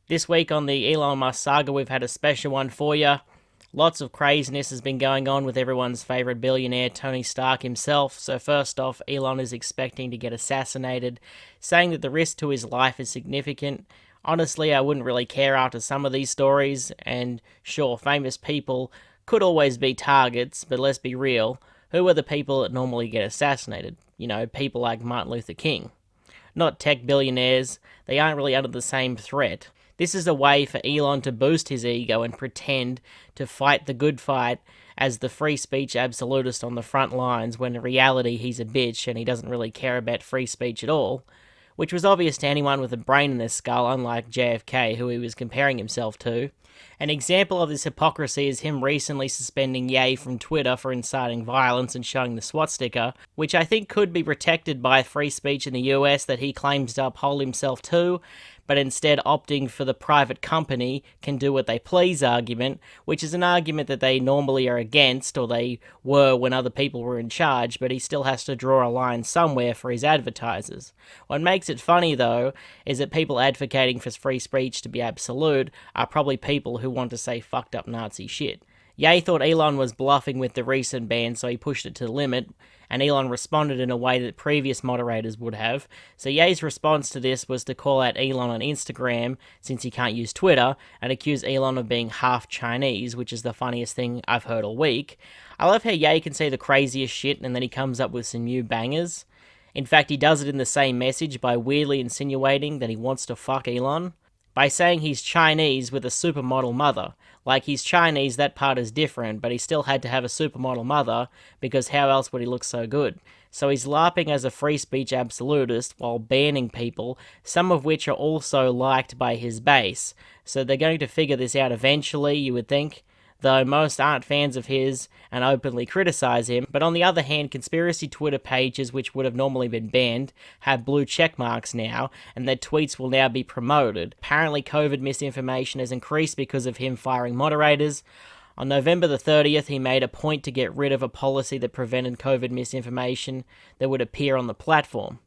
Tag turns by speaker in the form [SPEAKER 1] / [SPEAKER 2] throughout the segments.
[SPEAKER 1] This week on the Elon Musk Saga, we've had a special one for you. Lots of craziness has been going on with everyone's favourite billionaire, Tony Stark himself. So first off, Elon is expecting to get assassinated, saying that the risk to his life is significant. Honestly, I wouldn't really care after some of these stories, and sure, famous people could always be targets, but let's be real. Who are the people that normally get assassinated? You know, people like Martin Luther King. Not tech billionaires, they aren't really under the same threat. This is a way for Elon to boost his ego and pretend to fight the good fight as the free speech absolutist on the front lines, when in reality he's a bitch and he doesn't really care about free speech at all, which was obvious to anyone with a brain in their skull, unlike JFK, who he was comparing himself to. An example of this hypocrisy is him recently suspending Ye from Twitter for inciting violence and showing the swastika, which I think could be protected by free speech in the US that he claims to uphold himself to, but instead opting for the private company can do what they please argument, which is an argument that they normally are against, or they were when other people were in charge, but he still has to draw a line somewhere for his advertisers. What makes it funny, though, is that people advocating for free speech to be absolute are probably people who want to say fucked up Nazi shit. Ye thought Elon was bluffing with the recent ban, so he pushed it to the limit, and Elon responded in a way that previous moderators would have. So Ye's response to this was to call out Elon on Instagram, since he can't use Twitter, and accuse Elon of being half Chinese, which is the funniest thing I've heard all week. I love how Ye can say the craziest shit and then he comes up with some new bangers. In fact, he does it in the same message by weirdly insinuating that he wants to fuck Elon by saying he's Chinese with a supermodel mother. Like, he's Chinese, that part is different, but he still had to have a supermodel mother, because how else would he look so good? So he's LARPing as a free speech absolutist while banning people, some of which are also liked by his base. So they're going to figure this out eventually, you would think, though most aren't fans of his and openly criticize him. But on the other hand, conspiracy Twitter pages, which would have normally been banned, have blue check marks now, and their tweets will now be promoted. Apparently, COVID misinformation has increased because of him firing moderators. On November the 30th, he made a point to get rid of a policy that prevented COVID misinformation that would appear on the platform.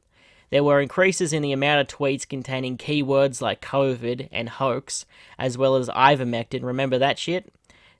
[SPEAKER 1] There were increases in the amount of tweets containing keywords like COVID and hoax, as well as ivermectin. Remember that shit?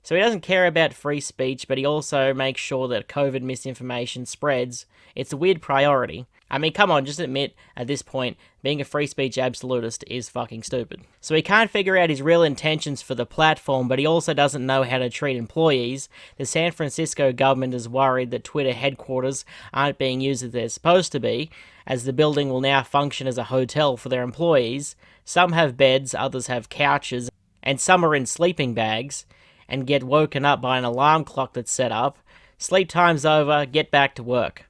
[SPEAKER 1] So he doesn't care about free speech, but he also makes sure that COVID misinformation spreads. It's a weird priority. I mean, come on, just admit, at this point, being a free speech absolutist is fucking stupid. So he can't figure out his real intentions for the platform, but he also doesn't know how to treat employees. The San Francisco government is worried that Twitter headquarters aren't being used as they're supposed to be, as the building will now function as a hotel for their employees. Some have beds, others have couches, and some are in sleeping bags and get woken up by an alarm clock that's set up. Sleep time's over, get back to work.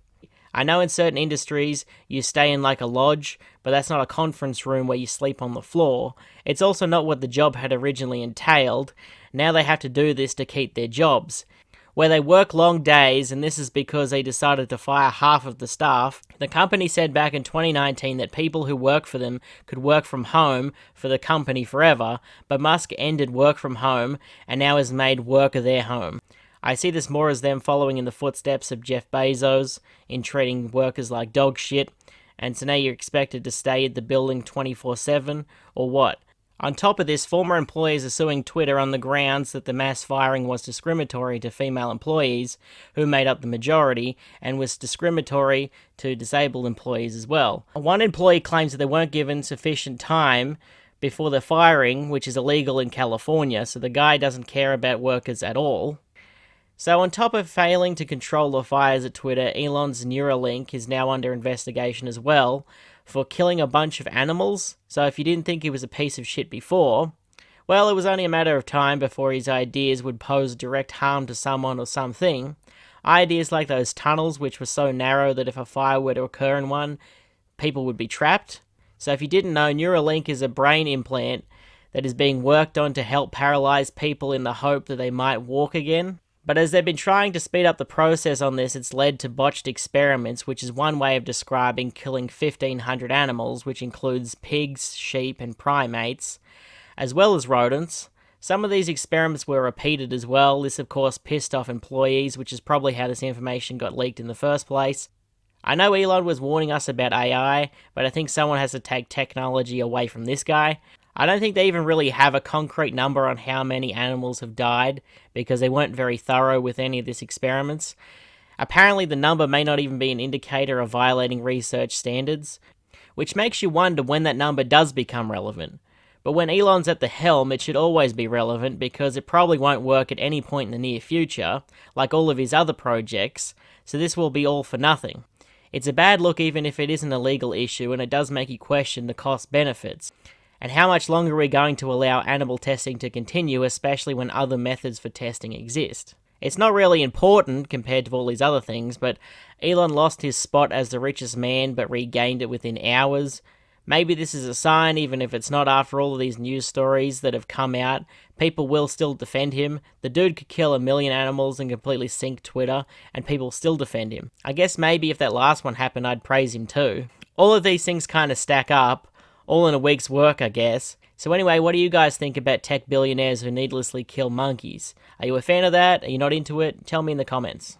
[SPEAKER 1] I know in certain industries you stay in like a lodge, but that's not a conference room where you sleep on the floor. It's also not what the job had originally entailed. Now they have to do this to keep their jobs, where they work long days, and this is because they decided to fire half of the staff. The company said back in 2019 that people who work for them could work from home for the company forever, but Musk ended work from home and now has made work their home. I see this more as them following in the footsteps of Jeff Bezos in treating workers like dog shit, and so now you're expected to stay at the building 24/7, or what? On top of this, former employees are suing Twitter on the grounds that the mass firing was discriminatory to female employees, who made up the majority, and was discriminatory to disabled employees as well. One employee claims that they weren't given sufficient time before the firing, which is illegal in California, so the guy doesn't care about workers at all. So on top of failing to control the fires at Twitter, Elon's Neuralink is now under investigation as well for killing a bunch of animals. So if you didn't think he was a piece of shit before, well, it was only a matter of time before his ideas would pose direct harm to someone or something. Ideas like those tunnels, which were so narrow that if a fire were to occur in one, people would be trapped. So if you didn't know, Neuralink is a brain implant that is being worked on to help paralyze people in the hope that they might walk again. But as they've been trying to speed up the process on this, it's led to botched experiments, which is one way of describing killing 1,500 animals, which includes pigs, sheep, and primates, as well as rodents. Some of these experiments were repeated as well. This, of course, pissed off employees, which is probably how this information got leaked in the first place. I know Elon was warning us about AI, but I think someone has to take technology away from this guy. I don't think they even really have a concrete number on how many animals have died because they weren't very thorough with any of these experiments. Apparently, the number may not even be an indicator of violating research standards, which makes you wonder when that number does become relevant. But when Elon's at the helm, it should always be relevant because it probably won't work at any point in the near future, like all of his other projects, so this will be all for nothing. It's a bad look even if it isn't a legal issue, and it does make you question the cost benefits. And how much longer are we going to allow animal testing to continue, especially when other methods for testing exist? It's not really important compared to all these other things, but Elon lost his spot as the richest man but regained it within hours. Maybe this is a sign, even if it's not after all of these news stories that have come out, people will still defend him. The dude could kill 1 million animals and completely sink Twitter, and people still defend him. I guess maybe if that last one happened, I'd praise him too. All of these things kind of stack up, all in a week's work, I guess. So anyway, what do you guys think about tech billionaires who needlessly kill monkeys? Are you a fan of that? Are you not into it? Tell me in the comments.